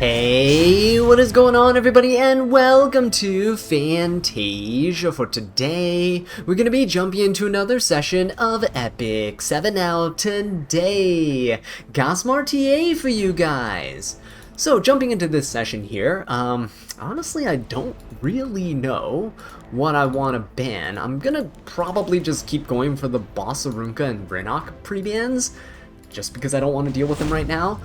Hey, what is going on everybody, and welcome to Fantasia. For today, we're going to be jumping into another session of Epic 7 out today. Got some RTA for you guys. So, jumping into this session here, honestly I don't really know what I want to ban. I'm going to probably just keep going for the Boss Arunca and Renok pre-bans, just because I don't want to deal with them right now.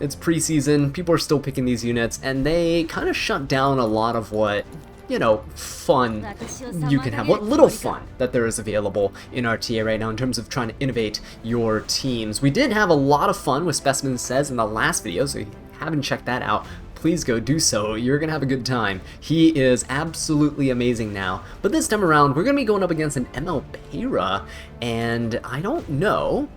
It's preseason, people are still picking these units, and they kind of shut down a lot of what, you know, fun you can have, what little fun that there is available in RTA right now in terms of trying to innovate your teams. We did have a lot of fun with Specimen Says in the last video, so if you haven't checked that out, please go do so. You're gonna have a good time. He is absolutely amazing now. But this time around, we're gonna be going up against an ML Pera, and I don't know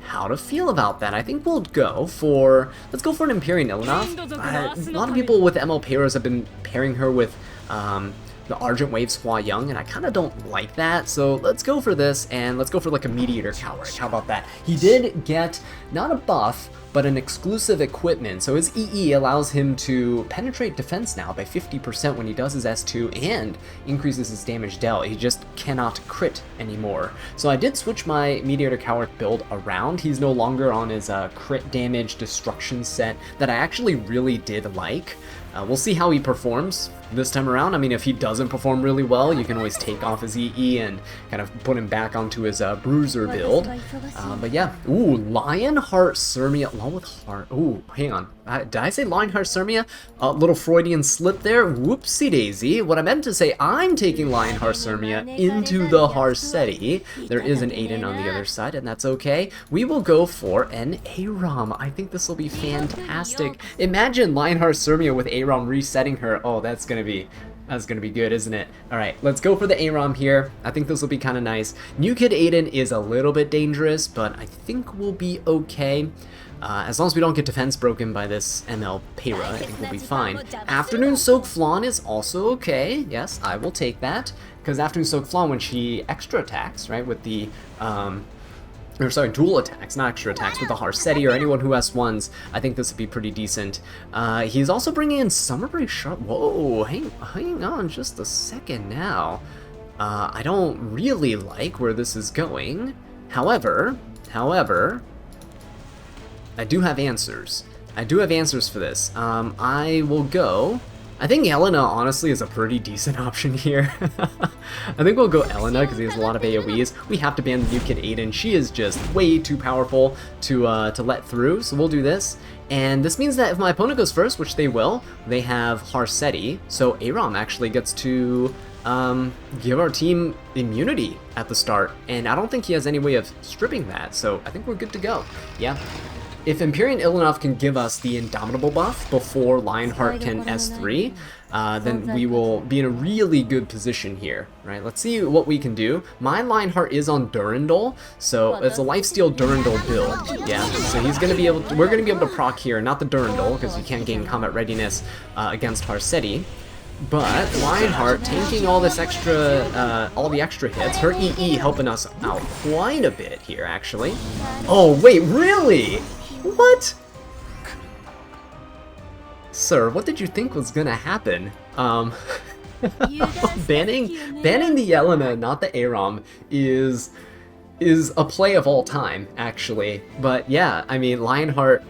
how to feel about that. I think we'll go for, let's go for an Empyrean Il'Nov. A lot of people with ML Peras have been pairing her with the Argent Waves Hua Young, and I kind of don't like that, so let's go for this, and let's go for like a Mediator Coward. How about that? He did get, not a buff, but an exclusive equipment, so his EE allows him to penetrate defense now by 50% when he does his S2, and increases his damage dealt. He just cannot crit anymore. So I did switch my Mediator Coward build around. He's no longer on his crit damage destruction set that I actually really did like. We'll see how he performs this time around. I mean, if he doesn't perform really well, you can always take off his EE and kind of put him back onto his Bruiser build. But yeah, ooh, Lionheart Cermia, along with Heart. Ooh, hang on. Did I say Lionheart Cermia? A little Freudian slip there. Whoopsie daisy. What I meant to say, I'm taking Lionheart Cermia into the Harsetti. There is an Aiden on the other side, and that's okay. We will go for an Aram. I think this will be fantastic. Imagine Lionheart Cermia with Aram resetting her. Oh, that's gonna be good, isn't it? Alright, let's go for the Aram here. I think this will be kind of nice. New Kid Aiden is a little bit dangerous, but I think we'll be okay. As long as we don't get defense broken by this ML Pera, I think we'll be fine. Afternoon Soak Flan is also okay. Yes, I will take that. Because Afternoon Soak Flan, when she extra attacks, right, with the, or sorry, dual attacks, not extra attacks, with the Harsetti or anyone who has ones, I think this would be pretty decent. He's also bringing in Summer Break Sharp. Whoa, hang on just a second now. I don't really like where this is going. However, I do have answers. I do have answers for this. I will go. I think Elena, honestly, is a pretty decent option here. I think we'll go Elena because he has a lot of AoEs. We have to ban the New Kid Aiden. She is just way too powerful to let through, so we'll do this. And this means that if my opponent goes first, which they will, they have Harsetti, so Aram actually gets to give our team immunity at the start, and I don't think he has any way of stripping that, so I think we're good to go. Yeah. If Empyrean Il'Nov can give us the Indomitable buff before Lionheart can S3, then we will be in a really good position here, right? Let's see what we can do. My Lionheart is on Durandal, so it's a lifesteal Durandal build. Yeah, so he's gonna be able to, we're gonna be able to proc here, not the Durandal, because you can't gain combat readiness against Harsetti. But Lionheart tanking all this extra, all the extra hits, her EE helping us out quite a bit here, actually. Oh wait, really? What? Sir, what did you think was gonna happen? Banning the Yelena, not the Aram, is a play of all time, actually. But yeah, I mean, Lionheart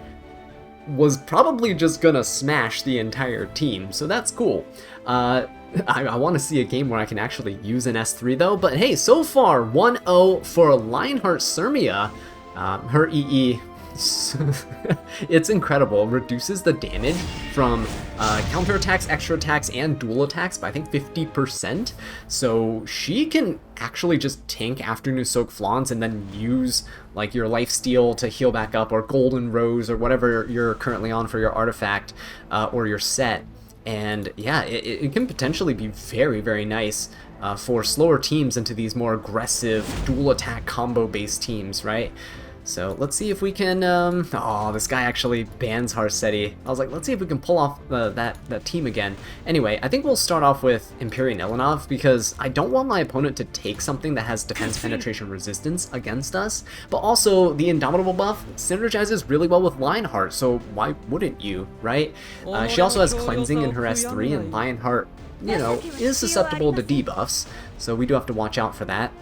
was probably just gonna smash the entire team, so that's cool. I want to see a game where I can actually use an S3 though, but hey, so far 1-0 for Lionheart Cermia. Her EE, it's incredible. Reduces the damage from counterattacks, extra attacks, and dual attacks by I think 50%. So she can actually just tank Afternoon Soak Flans and then use like your lifesteal to heal back up, or Golden Rose, or whatever you're currently on for your artifact or your set. And yeah, it can potentially be very, very nice for slower teams into these more aggressive dual attack combo based teams, right? So let's see if we can, oh, this guy actually bans Harsetti. I was like, let's see if we can pull off that team again. Anyway, I think we'll start off with Empyrean Ilanov because I don't want my opponent to take something that has defense penetration resistance against us, but also the Indomitable buff synergizes really well with Lionheart, so why wouldn't you, right? She also has Cleansing in her S3, and Lionheart, you know, is susceptible to debuffs, so we do have to watch out for that.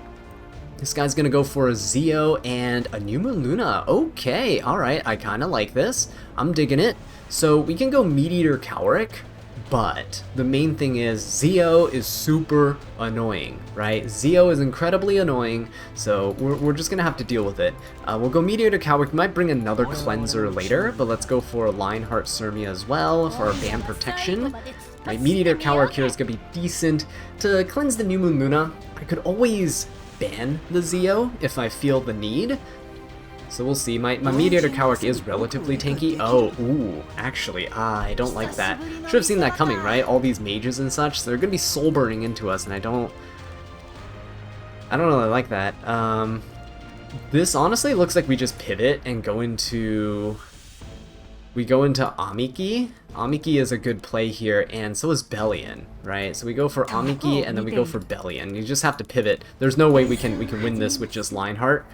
This guy's gonna go for a Zeo and a New Moon Luna. Okay, alright, I kinda like this. I'm digging it. So we can go Meat Eater Cowric, but the main thing is Zeo is super annoying, right? Zeo is incredibly annoying, so we're just gonna have to deal with it. We'll go Meat Eater Cowric. We might bring another cleanser later, but let's go for Lionheart Cermia as well for our ban protection. Right, Meat Eater Cowric here is gonna be decent to cleanse the New Moon Luna. I could always ban the Zeo if I feel the need. So we'll see. My Meat Eater Cowric is relatively tanky. Oh, ooh, actually, I don't like that. Should have seen that coming, right? All these mages and such, so they're gonna be soul burning into us, and I don't really like that. This honestly looks like we just pivot and go into Amiki. Amiki is a good play here, and so is Bellion, right? So we go for Amiki, and then we go for Bellion. You just have to pivot. There's no way we can win this with just Lionheart.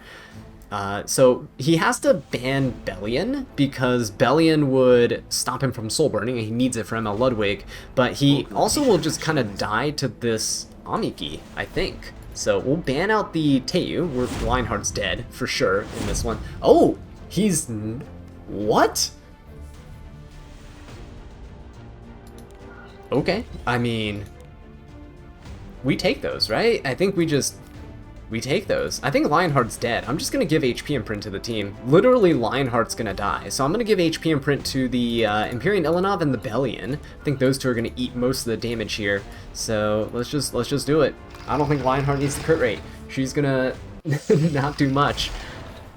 So he has to ban Bellion, because Bellion would stop him from soul burning, and he needs it for ML Ludwig, but he also will just kind of die to this Amiki, I think. So we'll ban out the Teiyu. Lionheart's dead, for sure, in this one. Oh! He's... what? Okay, I mean, we take those, right? I think we take those. I think Lionheart's dead. I'm just gonna give HP imprint to the team. Literally, Lionheart's gonna die. So I'm gonna give HP imprint to the Empyrean Ilanov and the Bellion. I think those two are gonna eat most of the damage here. So let's just do it. I don't think Lionheart needs the crit rate. She's gonna not do much.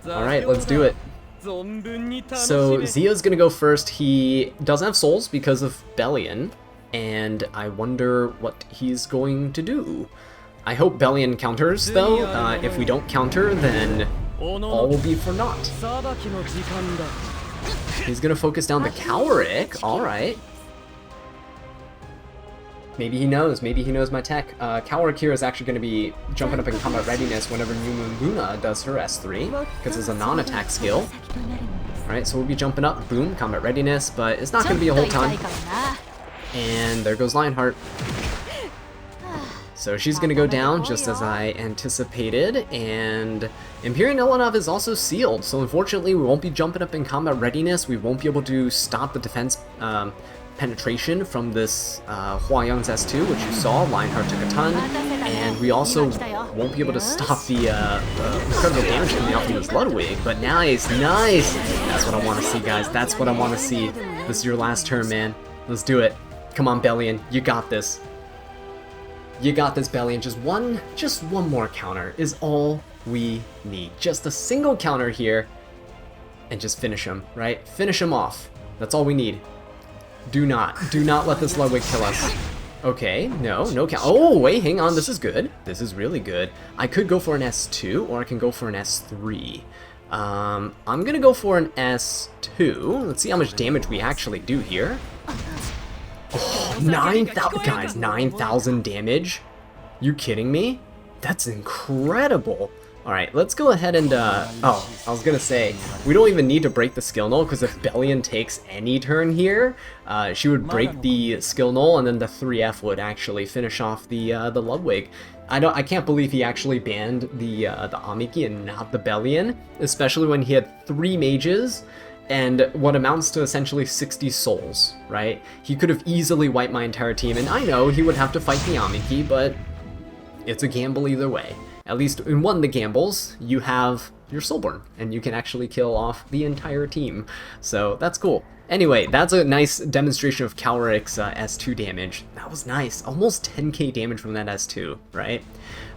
Alright, let's do it. So Zeo's gonna go first. He doesn't have souls because of Bellion, and I wonder what he's going to do. I hope Bellion counters, though. If we don't counter, then all will be for naught. He's gonna focus down the Cowric. Alright. Maybe he knows my tech. Cowric here is actually going to be jumping up in combat readiness whenever New Moon Luna does her S3, because it's a non-attack skill. Alright, so we'll be jumping up, boom, combat readiness, but it's not going to be a whole ton. And there goes Lionheart. So she's going to go down just as I anticipated, and Empyrean Ilanov is also sealed, so unfortunately we won't be jumping up in combat readiness. We won't be able to stop the defense penetration from this Hua Young's S2, which you saw. Lionheart took a ton, and we also won't be able to stop the incredible damage coming out from this Ludwig, but nice! That's what I want to see, guys. That's what I want to see. This is your last turn, man. Let's do it. Come on, Bellion. You got this. You got this, Bellion. Just one more counter is all we need. Just a single counter here, and just finish him, right? Finish him off. That's all we need. Do not let this Ludwig kill us. Okay, no count. Oh, wait, hang on. This is good. This is really good. I could go for an S2, or I can go for an S3. I'm gonna go for an S2. Let's see how much damage we actually do here. Oh, 9,000, guys, 9,000 damage? You kidding me? That's incredible. Alright, let's go ahead and, oh, I was gonna say, we don't even need to break the skill null, because if Bellion takes any turn here, she would break the skill null, and then the 3F would actually finish off the Ludwig. I can't believe he actually banned the Amiki and not the Bellion, especially when he had 3 mages, and what amounts to essentially 60 souls, right? He could have easily wiped my entire team, and I know he would have to fight the Amiki, but it's a gamble either way. At least in one of the gambles, you have your Soulborn, and you can actually kill off the entire team. So that's cool. Anyway, that's a nice demonstration of Cowric's S2 damage. That was nice. Almost 10k damage from that S2, right?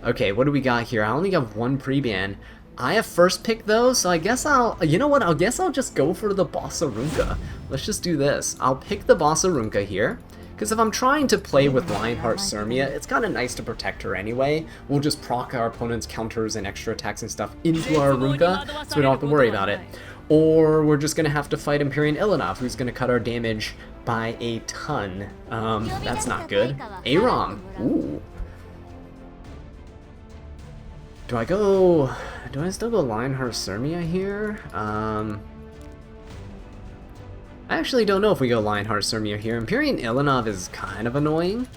Okay, what do we got here? I only got 1 pre-ban. I have first pick though, so I guess you know what, I'll just go for the Bossarunka. Let's just do this. I'll pick the Bossarunka here, Because if I'm trying to play with Lionheart Cermia, it's kind of nice to protect her anyway. We'll just proc our opponent's counters and extra attacks and stuff into our Ruka, so we don't have to worry about it. Or we're just going to have to fight Empyrean Ilanov, who's going to cut our damage by a ton. That's not good. Aram. Ooh. Do I still go Lionheart Cermia here? I actually don't know if we go Lionheart Cermia here. Empyrean Ilanov is kind of annoying.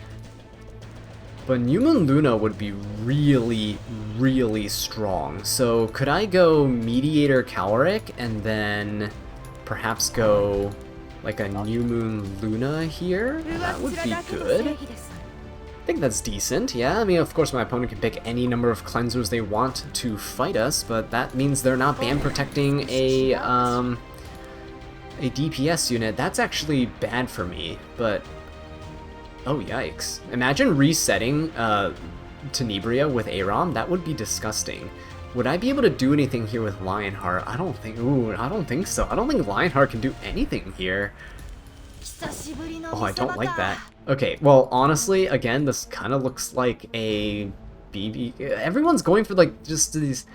But New Moon Luna would be really, really strong. So could I go Mediator Caloric and then perhaps go like a New Moon Luna here? That would be good. I think that's decent, yeah. I mean, of course my opponent can pick any number of cleansers they want to fight us, but that means they're not ban protecting a DPS unit. That's actually bad for me, but oh yikes. Imagine resetting Tenebria with Aram. That would be disgusting. Would I be able to do anything here with Lionheart? I don't think so. I don't think Lionheart can do anything here. Oh, I don't like that. Okay, well, honestly, again, this kind of looks like a BB. Everyone's going for like just these.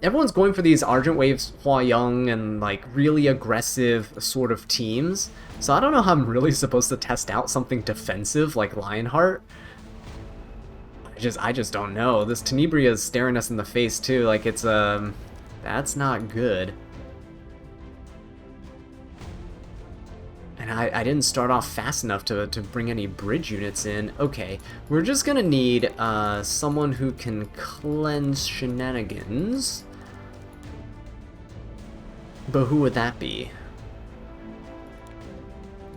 Everyone's going for these Argent Waves Hua-Young and like really aggressive sort of teams. So I don't know how I'm really supposed to test out something defensive like Lionheart. I just don't know. This Tenebria is staring us in the face too. Like it's that's not good. And I didn't start off fast enough to bring any bridge units in. Okay, we're just gonna need someone who can cleanse shenanigans. But who would that be?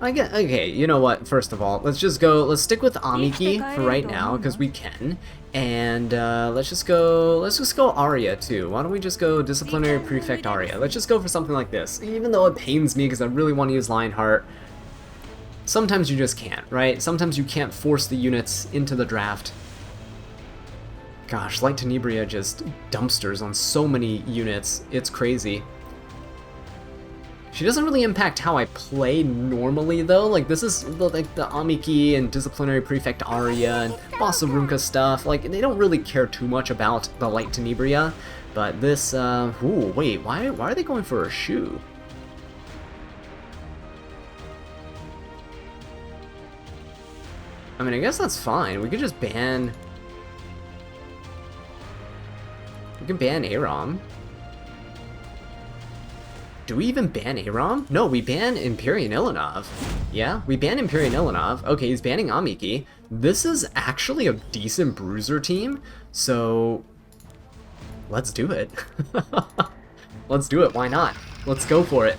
Okay, you know what, first of all, let's stick with Amiki for right now, because we can. And let's just go Arya too. Why don't we just go Disciplinary Prefect Arya? Let's just go for something like this. Even though it pains me because I really want to use Lionheart, sometimes you just can't, right? Sometimes you can't force the units into the draft. Gosh, like Tenebria just dumpsters on so many units, it's crazy. She doesn't really impact how I play normally though, like this is like the Amiki and Disciplinary Prefect Arya and Boss of Runka stuff, like they don't really care too much about the light Tenebria, but this, ooh, wait, why are they going for a shoe? I mean, I guess that's fine, we could just ban... We can ban Aram. Do we even ban Aram? No, we ban Empyrean Ilanov. Yeah, we ban Empyrean Ilanov. Okay, he's banning Amiki. This is actually a decent bruiser team, so let's do it. Let's do it, why not? Let's go for it.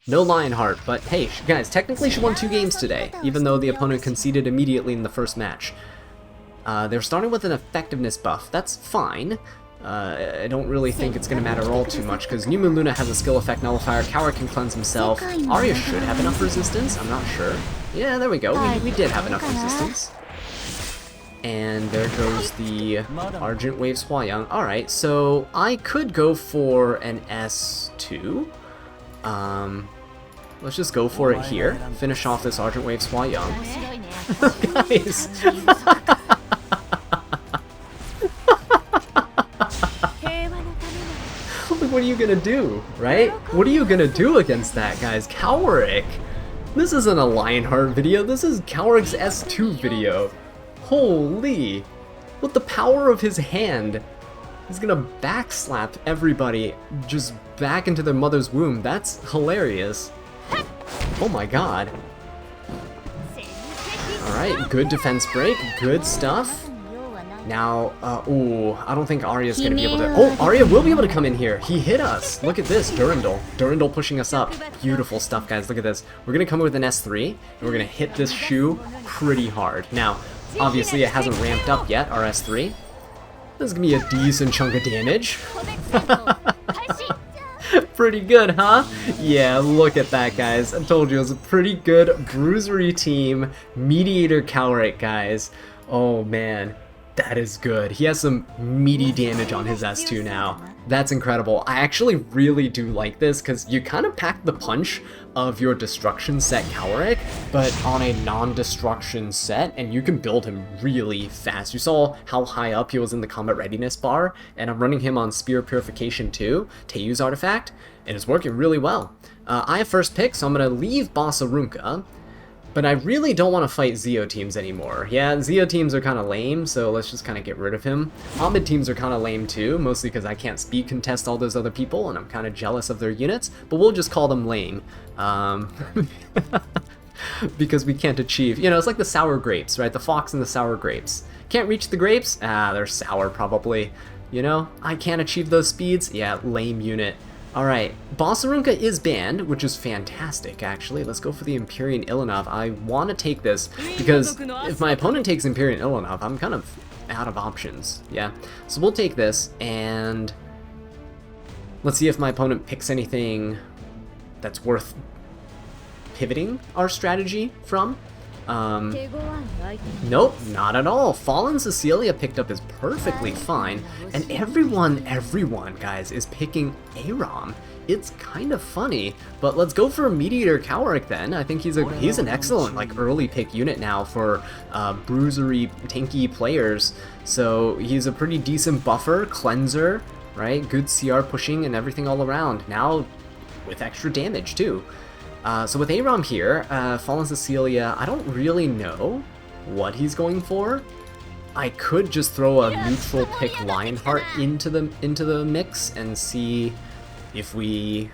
No Lionheart, but hey, guys, technically she won 2 games today, even though the opponent conceded immediately in the first match. They're starting with an effectiveness buff. That's fine. I don't really think it's going to matter all too much, because New Moon Luna has a skill effect nullifier, Coward can cleanse himself, Arya should have enough resistance, I'm not sure. Yeah, there we go, we did have enough resistance. And there goes the Argent Waves Hua-Young. Alright, so I could go for an S2. Let's just go for it here. Finish off this Argent Waves Hua-Young. Guys! What are you gonna do, right? What are you gonna do against that, guys? Cowrick! This isn't a Lionheart video, this is Cowrick's S2 video. Holy! With the power of his hand, he's gonna backslap everybody just back into their mother's womb. That's hilarious. Oh my god. Alright, good defense break, good stuff. Now, ooh, I don't think Arya's gonna be able to... Oh, Arya will be able to come in here. He hit us. Look at this, Durandal. Durandal pushing us up. Beautiful stuff, guys. Look at this. We're gonna come in with an S3, and we're gonna hit this shoe pretty hard. Now, obviously it hasn't ramped up yet, our S3. This is gonna be a decent chunk of damage. Pretty good, huh? Yeah, look at that, guys. I told you it was a pretty good bruisery team. Mediator Cowrick, guys. Oh, man. That is good. He has some meaty damage on his S2 now. That's incredible. I actually really do like this because you kind of pack the punch of your destruction set Cowrick, but on a non-destruction set, and you can build him really fast. You saw how high up he was in the combat readiness bar, and I'm running him on Spear Purification 2, Teyu's artifact, and it's working really well. I have first pick, so I'm going to leave Bossarunka. But I really don't want to fight Zeo teams anymore. Yeah, Zeo teams are kind of lame, so let's just kind of get rid of him. Hamid teams are kind of lame too, mostly because I can't speed contest all those other people, and I'm kind of jealous of their units, but we'll just call them lame. Because we can't achieve, you know, it's like the sour grapes, right? The fox and the sour grapes. Can't reach the grapes? Ah, they're sour probably. You know, I can't achieve those speeds? Yeah, lame unit. Alright, Bossarunka is banned, which is fantastic, actually. Let's go for the Empyrean Ilanov. I want to take this, because if my opponent takes Empyrean Ilanov, I'm kind of out of options, yeah? So we'll take this, and let's see if my opponent picks anything that's worth pivoting our strategy from. Nope, not at all. Fallen Cecilia picked up is perfectly fine, and everyone, guys, is picking Aram. It's kind of funny, but let's go for a Meteor Cowrick then. I think he's an excellent like early pick unit now for bruisery, tanky players. So he's a pretty decent buffer, cleanser, right? Good CR pushing and everything all around. Now with extra damage too. So with Aram here, Fallen Cecilia, I don't really know what he's going for. I could just throw a neutral pick Lionheart into the mix and see if we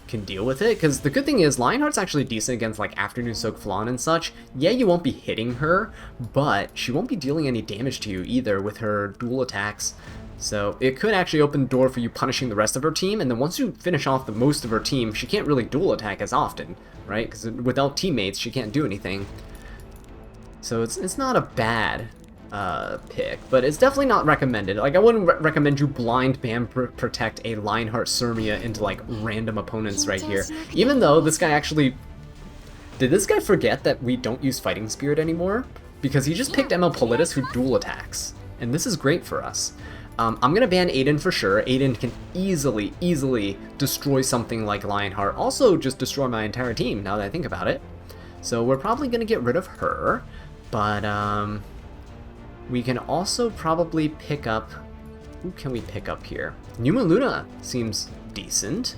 can deal with it. Because the good thing is Lionheart's actually decent against like Afternoon Soak Flan and such. Yeah, you won't be hitting her, but she won't be dealing any damage to you either with her dual attacks. So it could actually open the door for you punishing the rest of her team, and then once you finish off the most of her team, she can't really dual attack as often, right? Because without teammates, she can't do anything. So it's not a bad pick, but it's definitely not recommended. Like, I wouldn't recommend you blind ban protect a Lionheart Cermia into like random opponents right here. Even though this guy actually... Did this guy forget that we don't use Fighting Spirit anymore? Because he just picked ML Politis who dual attacks, and this is great for us. I'm going to ban Aiden for sure. Aiden can easily destroy something like Lionheart. Also just destroy my entire team, now that I think about it. So we're probably going to get rid of her. But we can also probably pick up... Who can we pick up here? Numa Luna seems decent.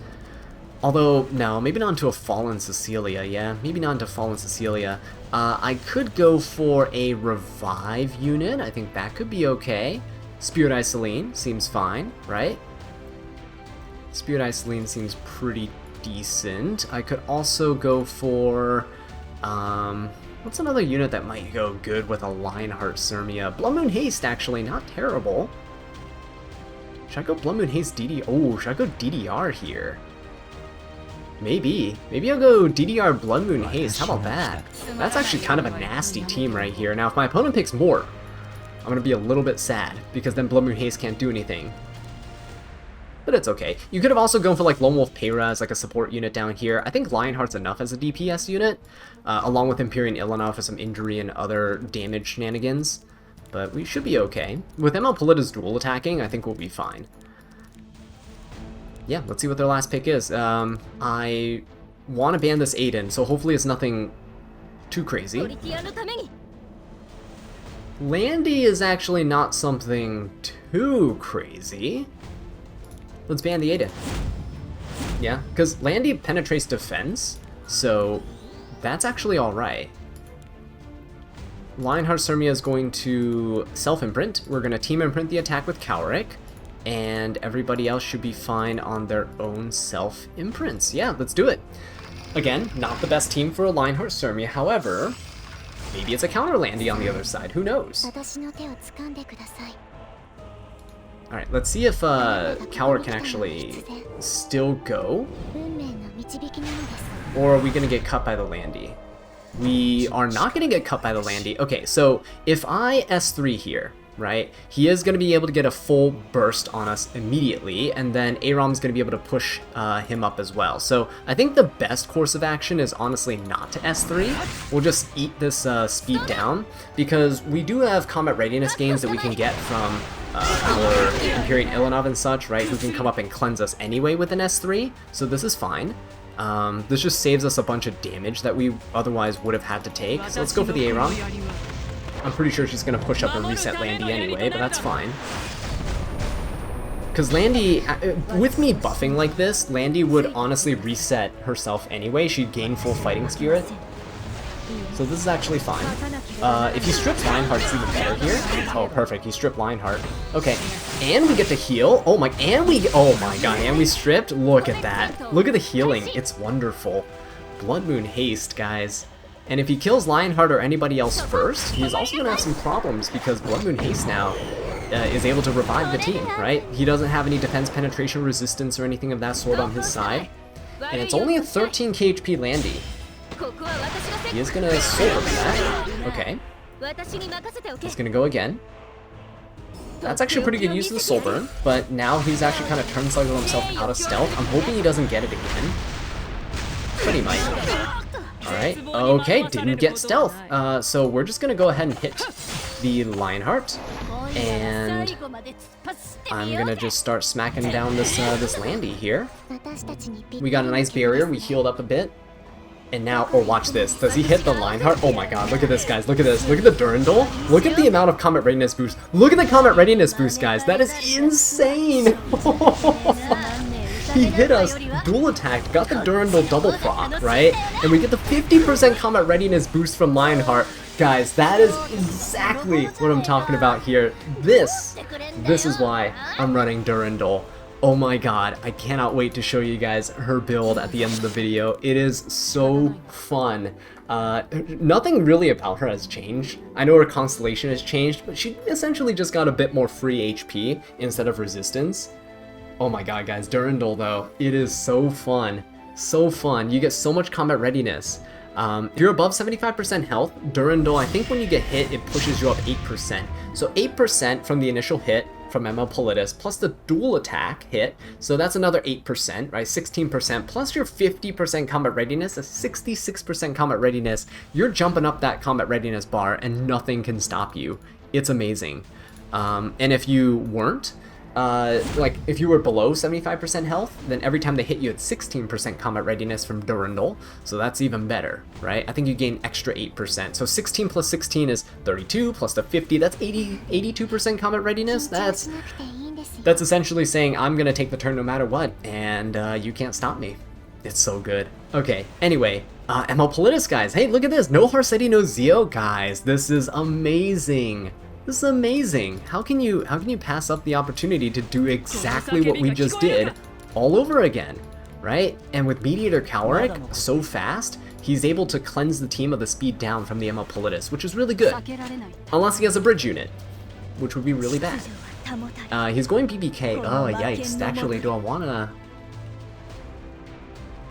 Although, no, maybe not into a Fallen Cecilia, yeah. Maybe not into Fallen Cecilia. I could go for a Revive unit. I think that could be okay. Spirit Isoline seems fine, right? Spirit Isoline seems pretty decent. I could also go for... what's another unit that might go good with a Lionheart Cermia? Blood Moon Haste, actually, not terrible. Should I go Blood Moon Haste DD? Oh, should I go DDR here? Maybe. Maybe I'll go DDR Blood Moon Haste. How about that? That's actually kind of a nasty team right here. Now, if my opponent picks more, I'm going to be a little bit sad, because then Blood Moon Haste can't do anything. But it's okay. You could have also gone for like Lone Wolf Peyra as like a support unit down here. I think Lionheart's enough as a DPS unit, along with Empyrean Ilanov for some injury and other damage shenanigans. But we should be okay. With ML Politis dual attacking, I think we'll be fine. Yeah, let's see what their last pick is. I want to ban this Aiden, so hopefully it's nothing too crazy. Landy is actually not something too crazy. Let's ban the Aiden. Yeah, because Landy penetrates defense, so that's actually alright. Lionheart Cermia is going to self-imprint. We're going to team imprint the attack with Cowrick, and everybody else should be fine on their own self-imprints. Yeah, let's do it. Again, not the best team for a Lionheart Cermia, however... Maybe it's a counter Landy on the other side, who knows? Alright, let's see if Cowrick can actually still go. Or are we going to get cut by the Landy? We are not going to get cut by the Landy. Okay, so if I S3 here, right? He is going to be able to get a full burst on us immediately, and then Aram's going to be able to push him up as well. So I think the best course of action is honestly not to S3. We'll just eat this speed down, because we do have combat readiness gains that we can get from our Imperial Ilanov and such, right? Who can come up and cleanse us anyway with an S3, so this is fine. This just saves us a bunch of damage that we otherwise would have had to take. So let's go for the Aram. I'm pretty sure she's going to push up and reset Landy anyway, but that's fine. Because Landy, with me buffing like this, Landy would honestly reset herself anyway. She'd gain full fighting spirit. So this is actually fine. If he strips Lionheart, it's even better here. Oh, perfect. He stripped Lionheart. Okay, and we get to heal. Oh my god, and we stripped. Look at that. Look at the healing. It's wonderful. Blood Moon Haste, guys. And if he kills Lionheart or anybody else first, he's also going to have some problems, because Blood Moon Haste now is able to revive the team, right? He doesn't have any defense penetration resistance or anything of that sort on his side. And it's only a 13 KHP Landy. He is going to soul burn that. Okay. He's going to go again. That's actually a pretty good use of the soul burn, but now he's actually kind of turncycled himself out of stealth. I'm hoping he doesn't get it again. But he might. Alright, okay, didn't get stealth. So we're just gonna go ahead and hit the Lionheart, and I'm gonna just start smacking down this this Landy here. We got a nice barrier, we healed up a bit, and now, oh, watch this. Does he hit the Lionheart? Oh my god, look at this, guys, look at this. Look at the Durandal. Look at the amount of combat readiness boost. Look at the combat readiness boost, guys. That is insane. He hit us, dual attacked, got the Durandal double proc, right? And we get the 50% combat readiness boost from Lionheart. Guys, that is exactly what I'm talking about here. This is why I'm running Durandal. Oh my god, I cannot wait to show you guys her build at the end of the video. It is so fun. Nothing really about her has changed. I know her constellation has changed, but she essentially just got a bit more free HP instead of resistance. Oh my god, guys, Durandal though, it is so fun. So fun. You get so much combat readiness. If you're above 75% health, Durandal, I think when you get hit, it pushes you up 8%. So 8% from the initial hit from ML Politis, plus the dual attack hit, so that's another 8%, right? 16%, plus your 50% combat readiness, a 66% combat readiness. You're jumping up that combat readiness bar, and nothing can stop you. It's amazing. And if you weren't, like if you were below 75% health, then every time they hit you at 16% combat readiness from Durandal, so that's even better, right? I think you gain extra 8%. So 16 plus 16 is 32, plus the 50, that's 82% combat readiness. That's essentially saying I'm gonna take the turn no matter what, and you can't stop me. It's so good. Okay, anyway, ML Politis, guys. Hey, look at this. No Harsetti, no Zeo, guys. This is amazing. This is amazing. How can you pass up the opportunity to do exactly what we just did all over again, right? And with Mediator Calric so fast, he's able to cleanse the team of the speed down from the ML Politis, which is really good. Unless he has a bridge unit, which would be really bad. He's going BBK. Oh, yikes. Actually, do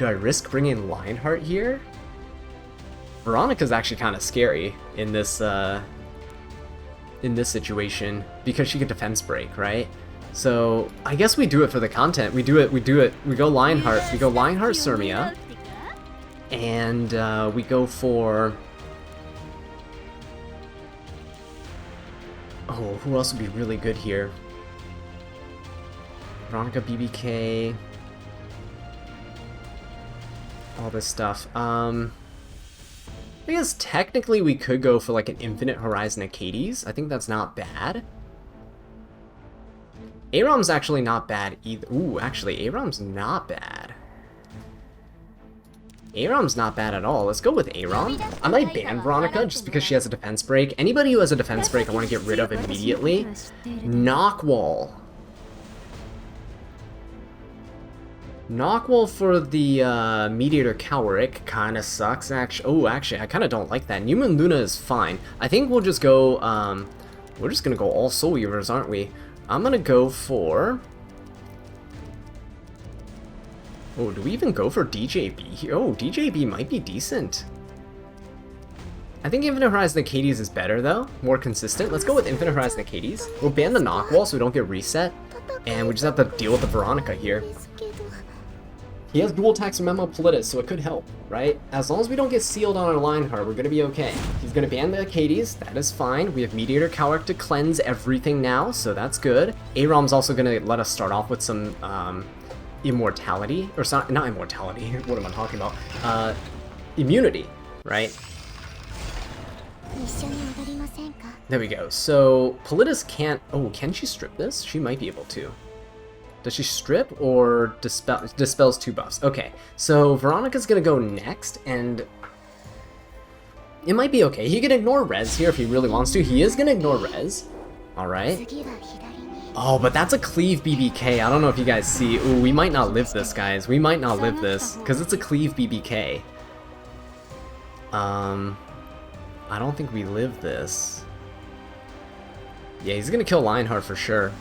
I risk bringing Lionheart here? Veronica's actually kind of scary in this situation, because she could defense break, right? So I guess we do it for the content. We go Lionheart Cermia, and we go for, oh, who else would be really good here? Veronica, BBK, all this stuff. I guess technically we could go for like an Infinite Horizon Acades. I think that's not bad. Aram's actually not bad either. Ooh, actually, Aram's not bad. Aram's not bad at all. Let's go with Aram. I might ban Veronica just because she has a defense break. Anybody who has a defense break I want to get rid of immediately. Knockwall. Knockwall for the Mediator Calric kind of sucks, actually. Oh, actually, I kind of don't like that. Newman Luna is fine. I think we'll just go, we're just going to go all Soul Weavers, aren't we? I'm going to go for... Oh, do we even go for DJB here? Oh, DJB might be decent. I think Infinite Horizon Acades is better though, more consistent. Let's go with Infinite Horizon Acades. We'll ban the knock wall so we don't get reset, and we just have to deal with the Veronica here. He has dual attacks from Memo Politis, so it could help, right? As long as we don't get sealed on our Lionheart, we're gonna be okay. He's gonna ban the Acades, that is fine. We have Mediator Coward to cleanse everything now, so that's good. Aram's also gonna let us start off with some immortality, or not immortality, what am I talking about? Immunity, right? There we go. So Politis can't, oh, can she strip this? She might be able to. Does she strip or dispels 2 buffs? Okay, so Veronica's gonna go next, and it might be okay. He can ignore res here if he really wants to. He is gonna ignore res. Alright. Oh, but that's a cleave BBK. I don't know if you guys see. Ooh, we might not live this, guys. We might not live this, because it's a cleave BBK. I don't think we live this. Yeah, he's gonna kill Lionheart for sure.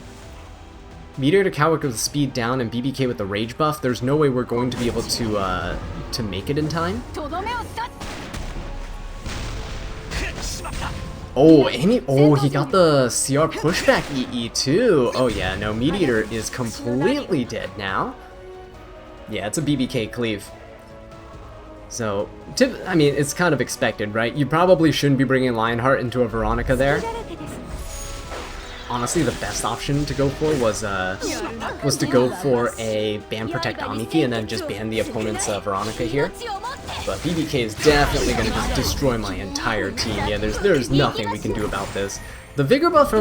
Meteor to Coward with speed down and BBK with the rage buff. There's no way we're going to be able to make it in time. Oh, and he got the CR pushback EE too. Oh yeah, no, Meteor is completely dead now. Yeah, it's a BBK cleave. So, I mean, it's kind of expected, right? You probably shouldn't be bringing Lionheart into a Veronica there. Honestly, the best option to go for was to go for a ban protect Amiki and then just ban the opponent's Veronica here. But BBK is definitely going to just destroy my entire team. Yeah, there's nothing we can do about this. The vigor buff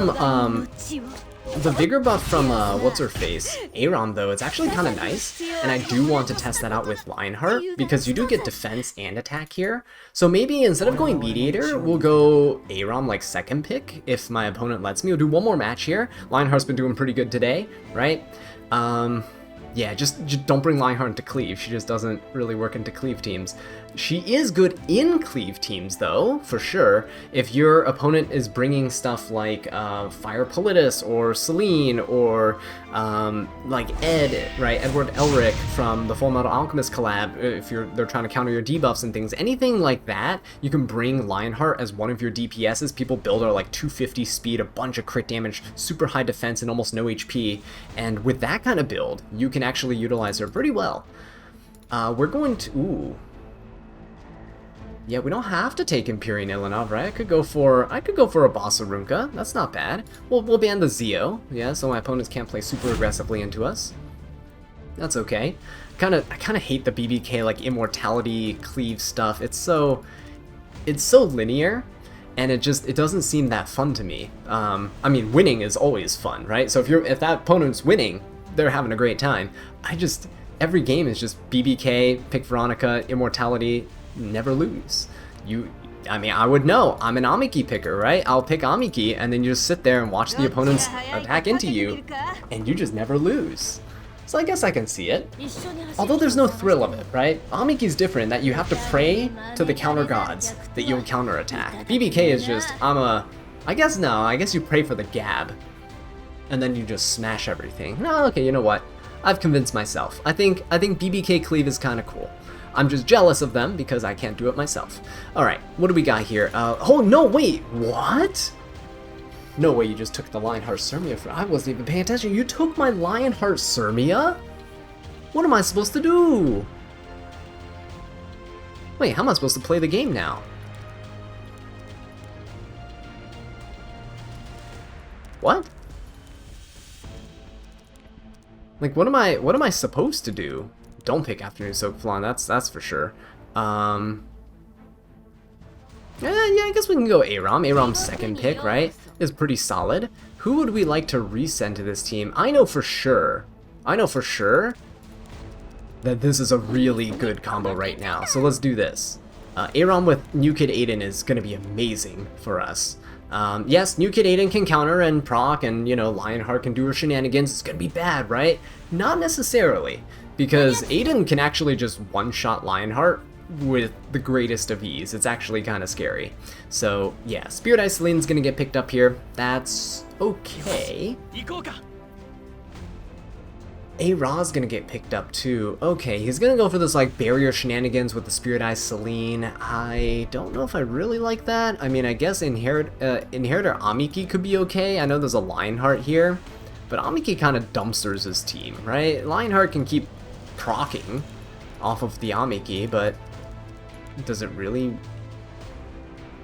from what's her face, Aram, though, it's actually kind of nice, and I do want to test that out with Lionheart because you do get defense and attack here. So maybe instead of going Mediator, we'll go Aram like second pick if my opponent lets me. We'll do one more match here. Lionheart's been doing pretty good today, right? Yeah, just don't bring Lionheart into cleave. She just doesn't really work into cleave teams. She is good in cleave teams, though, for sure. If your opponent is bringing stuff like Fire Politis or Celine or like Ed, right, Edward Elric from the Full Metal Alchemist collab, if they're trying to counter your debuffs and things, anything like that, you can bring Lionheart as one of your DPSs. People build her like 250 speed, a bunch of crit damage, super high defense, and almost no HP. And with that kind of build, you can actually utilize her pretty well. We're going to... Ooh. Yeah, we don't have to take Empyrean Ilanov, right? I could go for a Bossarunka. That's not bad. We'll ban the Zeo, yeah, so my opponents can't play super aggressively into us. That's okay. I kind of hate the BBK like immortality cleave stuff. It's so linear, and it doesn't seem that fun to me. I mean, winning is always fun, right? So if that opponent's winning, they're having a great time. Every game is just BBK, pick Veronica, immortality, never lose. I mean, I would know. I'm an Amiki picker, right? I'll pick Amiki, and then you just sit there and watch the opponents attack into you, and you just never lose. So I guess I can see it. Although there's no thrill of it, right? Amiki's different, that you have to pray to the counter gods that you'll counter attack. BBK is just, I guess you pray for the Gab, and then you just smash everything. No, okay, you know what? I've convinced myself. I think BBK cleave is kind of cool. I'm just jealous of them because I can't do it myself. Alright, what do we got here? Oh, no, wait, what? No way you just took the Lionheart Cermia I wasn't even paying attention. You took my Lionheart Cermia? What am I supposed to do? Wait, how am I supposed to play the game now? What? Like, what am I supposed to do? Don't pick Afternoon Soak Flan, that's for sure. Yeah, I guess we can go Aram. Aram's second pick, right? Is pretty solid. Who would we like to resend to this team? I know for sure that this is a really good combo right now. So let's do this. Aram with New Kid Aiden is going to be amazing for us. Yes, New Kid Aiden can counter and proc, and, you know, Lionheart can do her shenanigans. It's going to be bad, right? Not necessarily, because Aiden can actually just one-shot Lionheart with the greatest of ease. It's actually kind of scary. So, yeah, Spirit Isoline's going to get picked up here. That's okay. A-Ra's gonna get picked up too. Okay, he's gonna go for this like barrier shenanigans with the Spirit Eye Celine. I don't know if I really like that. I mean, I guess Inheritor Amiki could be okay. I know there's a Lionheart here, but Amiki kind of dumpsters his team, right? Lionheart can keep proccing off of the Amiki, but does it really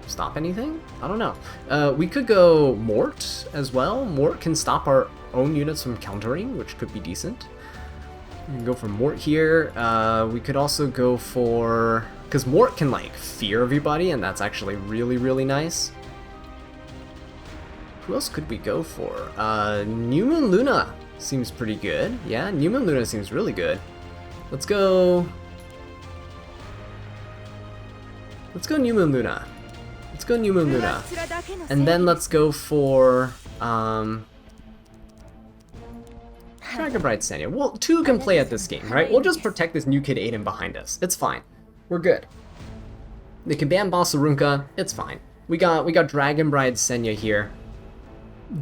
stop anything? I don't know. We could go Mort as well. Mort can stop our own units from countering, which could be decent. We can go for Mort here. We could also go for... because Mort can, like, fear everybody, and that's actually really, really nice. Who else could we go for? New Moon Luna seems pretty good. Yeah, New Moon Luna seems really good. Let's go... let's go New Moon Luna. Let's go New Moon Luna. And then let's go for... Dragon Bride Cermia. Well, two can play at this game, right? We'll just protect this new kid Aiden behind us. It's fine. We're good. They can ban Bossarunka. It's fine. We got Dragon Bride Cermia here.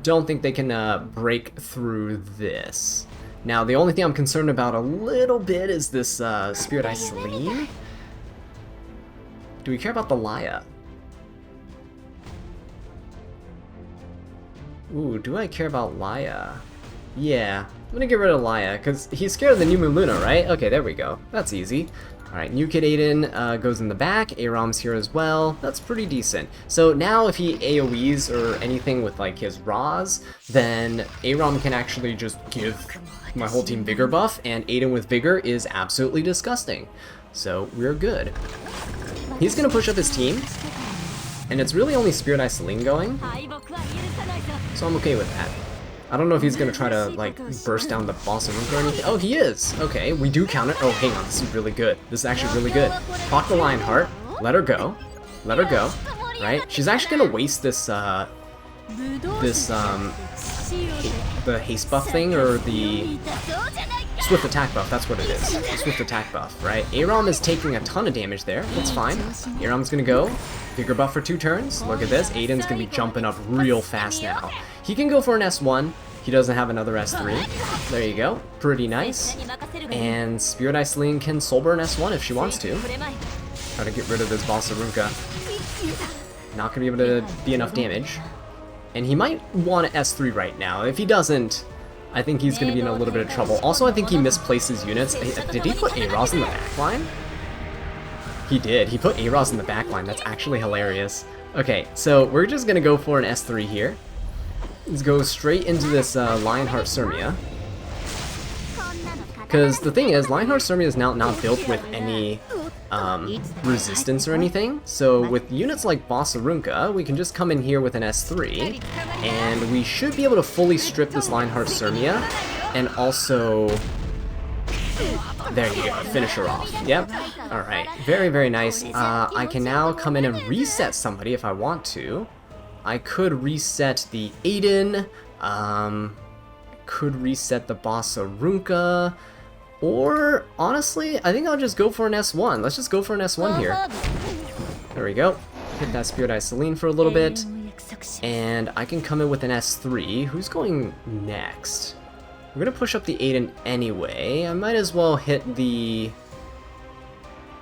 Don't think they can break through this. Now, the only thing I'm concerned about a little bit is this Spirit Eye Celine. Do we care about the Laya? Ooh, do I care about Laya? Yeah, I'm gonna get rid of Laya, because he's scared of the New Moon Luna, right? Okay, there we go. That's easy. Alright, New Kid Aiden goes in the back. Aram's here as well. That's pretty decent. So now if he AoEs or anything with like his Ra's, then Aram can actually just give my whole team Vigor buff, and Aiden with Vigor is absolutely disgusting. So we're good. He's gonna push up his team, and it's really only Spirit Eye Celine going, so I'm okay with that. I don't know if he's gonna try to, like, burst down the Bossarunka or anything. Oh, he is! Okay, we do counter. Oh, hang on, this is really good. This is actually really good. Proc the Lionheart. Let her go. Let her go. Right? She's actually gonna waste this, the haste buff thing, or the swift attack buff. That's what it is. The swift attack buff, right? Aram is taking a ton of damage there. That's fine. Aram's gonna go. Vigor buff for 2 turns. Look at this. Aiden's gonna be jumping up real fast now. He can go for an S1. He doesn't have another S3. There you go. Pretty nice. And Spirit Eye Celine can Soulburn S1 if she wants to. Try to get rid of this Bossarunka. Not gonna be able to be enough damage. And he might want an S3 right now. If he doesn't, I think he's gonna be in a little bit of trouble. Also, I think he misplaces units. Did he put A-Ra's in the backline? He did. He put A-Ra's in the backline. That's actually hilarious. Okay, so we're just gonna go for an S3 here. Let's go straight into this Lionheart Cermia. Because the thing is, Lionheart Cermia is now not built with any resistance or anything. So with units like Bossarunka, we can just come in here with an S3, and we should be able to fully strip this Lionheart Cermia, and also... there you go, finish her off. Yep. Alright, very, very nice. I can now come in and reset somebody if I want to. I could reset the Aiden, could reset the Bossarunka, or, honestly, I think I'll just go for an S1. Let's just go for an S1 here. There we go. Hit that Spirit Eye Celine for a little bit, and I can come in with an S3. Who's going next? We're gonna push up the Aiden anyway. I might as well hit the...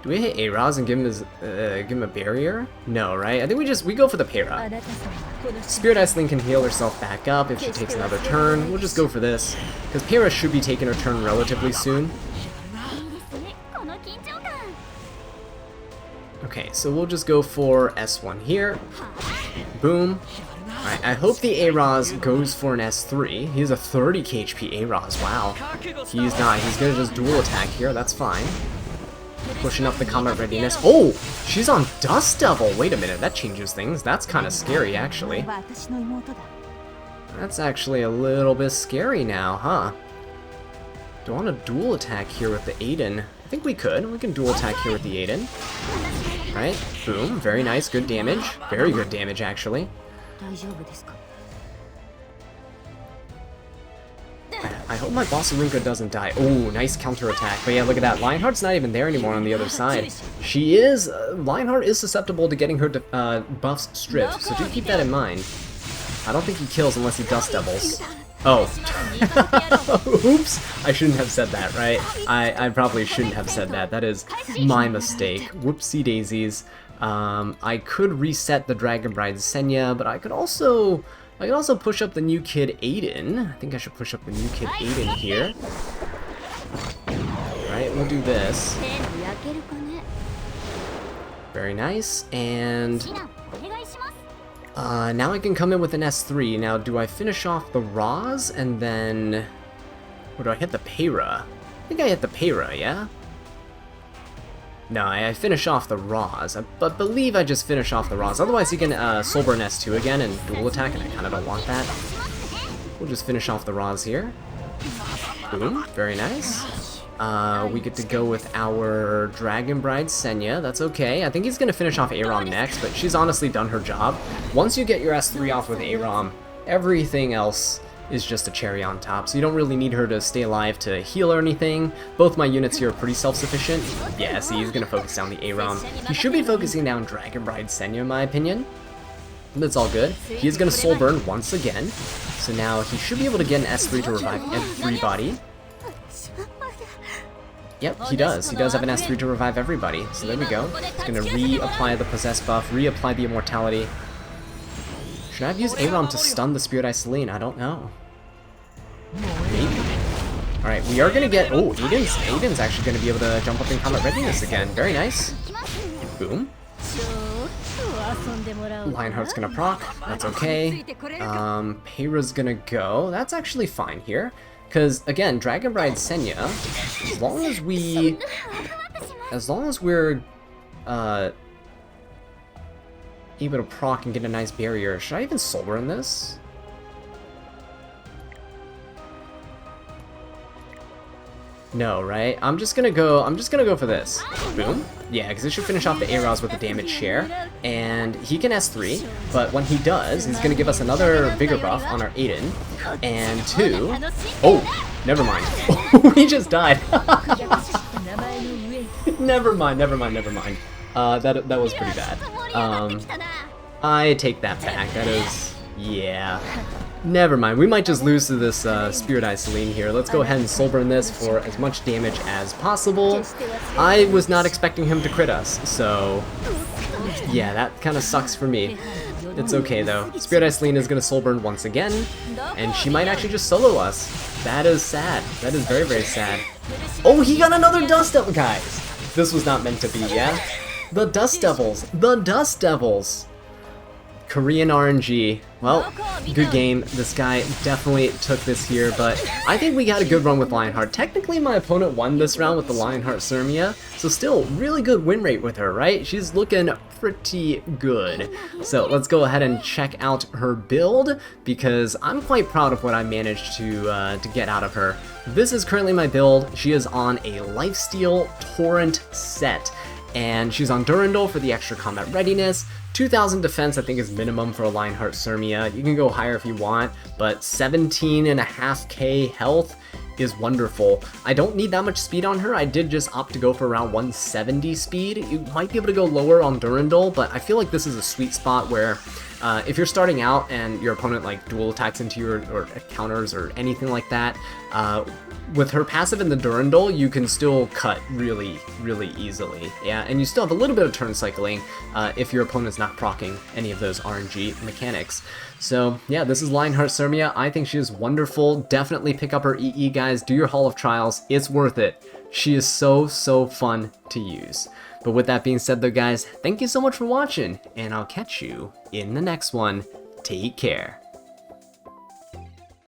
do we hit A-Raz and give him a barrier? No, right? I think we go for the Para. Spirit Eye Celine can heal herself back up if she takes another turn. We'll just go for this, because Para should be taking her turn relatively soon. Okay, so we'll just go for S1 here. Boom. Alright, I hope the A-Raz goes for an S3. He has a 30 KHP A-Raz, wow. He's not. He's gonna just dual attack here, that's fine. Pushing up the combat readiness. Oh! She's on Dust Devil! Wait a minute, that changes things. That's kind of scary, actually. That's actually a little bit scary now, huh? Do I want to dual attack here with the Aiden? I think we could. We can dual attack here with the Aiden. Right? Boom. Very nice. Good damage. Very good damage, actually. I hope my Bossarunka doesn't die. Oh, nice counterattack. But yeah, look at that. Lionheart's not even there anymore on the other side. She is... Lionheart is susceptible to getting her buffs stripped, so do keep that in mind. I don't think he kills unless he Dust Devils. Oh. Oops. I shouldn't have said that, right? I probably shouldn't have said that. That is my mistake. Whoopsie daisies. I could reset the Dragon Bride Cermia, but I could also push up the new kid Aiden. I think I should push up the new kid Aiden here. Alright, we'll do this. Very nice, and now I can come in with an S3. Now, do I finish off the Roz and then... Or do I hit the Para? I think I hit the Para, yeah? No, I finish off the Roz, but believe I just finish off the Roz. Otherwise, he can Soulburn S2 again and dual attack, and I kind of don't want that. We'll just finish off the Roz here. Boom, very nice. We get to go with our Dragon Bride Cermia. That's okay. I think he's going to finish off Aram next, but she's honestly done her job. Once you get your S3 off with Aram, everything else is just a cherry on top, so you don't really need her to stay alive to heal or anything. Both my units here are pretty self-sufficient. Yeah, see, he's going to focus down the Aram. He should be focusing down Dragon Bride Cermia, in my opinion. That's all good. He is going to Soul Burn once again, so now he should be able to get an S3 to revive everybody. Yep, he does. He does have an S3 to revive everybody, so there we go. He's going to reapply the Possess buff, reapply the Immortality. Should I have used Aram to stun the Spirit Eye Selene? I don't know. Maybe. Alright, we are going to get... Oh, Aiden's actually going to be able to jump up in combat readiness again. Very nice. Boom. Lionheart's going to proc. That's okay. Para's going to go. That's actually fine here. Because, again, Dragon Bride Cermia, as long as we're able to proc and get a nice barrier. Should I even Soul Burn this? No, right? I'm just gonna go for this. Boom. Yeah, because it should finish off the Arouse with the damage share. And he can S3, but when he does, he's gonna give us another Vigor buff on our Aiden. And 2. Oh, never mind. We just died. Never mind. That was pretty bad. I take that back. That is... yeah. Never mind. We might just lose to this Spirit Eye Selene here. Let's go ahead and Soul Burn this for as much damage as possible. I was not expecting him to crit us, so... yeah, that kind of sucks for me. It's okay, though. Spirit Eye Selene is going to Soul Burn once again, and she might actually just solo us. That is sad. That is very, very sad. Oh, he got another Dust Devil! Guys, this was not meant to be, yeah? The Dust Devils! The Dust Devils! Korean RNG. Well, good game. This guy definitely took this here, but I think we got a good run with Lionheart. Technically, my opponent won this round with the Lionheart Cermia, so still, really good win rate with her, right? She's looking pretty good. So let's go ahead and check out her build, because I'm quite proud of what I managed to get out of her. This is currently my build. She is on a Lifesteal Torrent set, and she's on Durandal for the extra combat readiness. 2,000 defense I think is minimum for a Lionheart Cermia. You can go higher if you want, but 17.5k health is wonderful. I don't need that much speed on her. I did just opt to go for around 170 speed. You might be able to go lower on Durandal, but I feel like this is a sweet spot where if you're starting out and your opponent like dual attacks into you or counters or anything like that, with her passive in the Durandal, you can still cut really, really easily. Yeah, and you still have a little bit of turn cycling if your opponent's not proccing any of those RNG mechanics. So yeah, this is Lionheart Cermia. I think she is wonderful. Definitely pick up her EE, guys. Do your Hall of Trials. It's worth it. She is so, so fun to use. But with that being said though, guys, thank you so much for watching, and I'll catch you in the next one. Take care.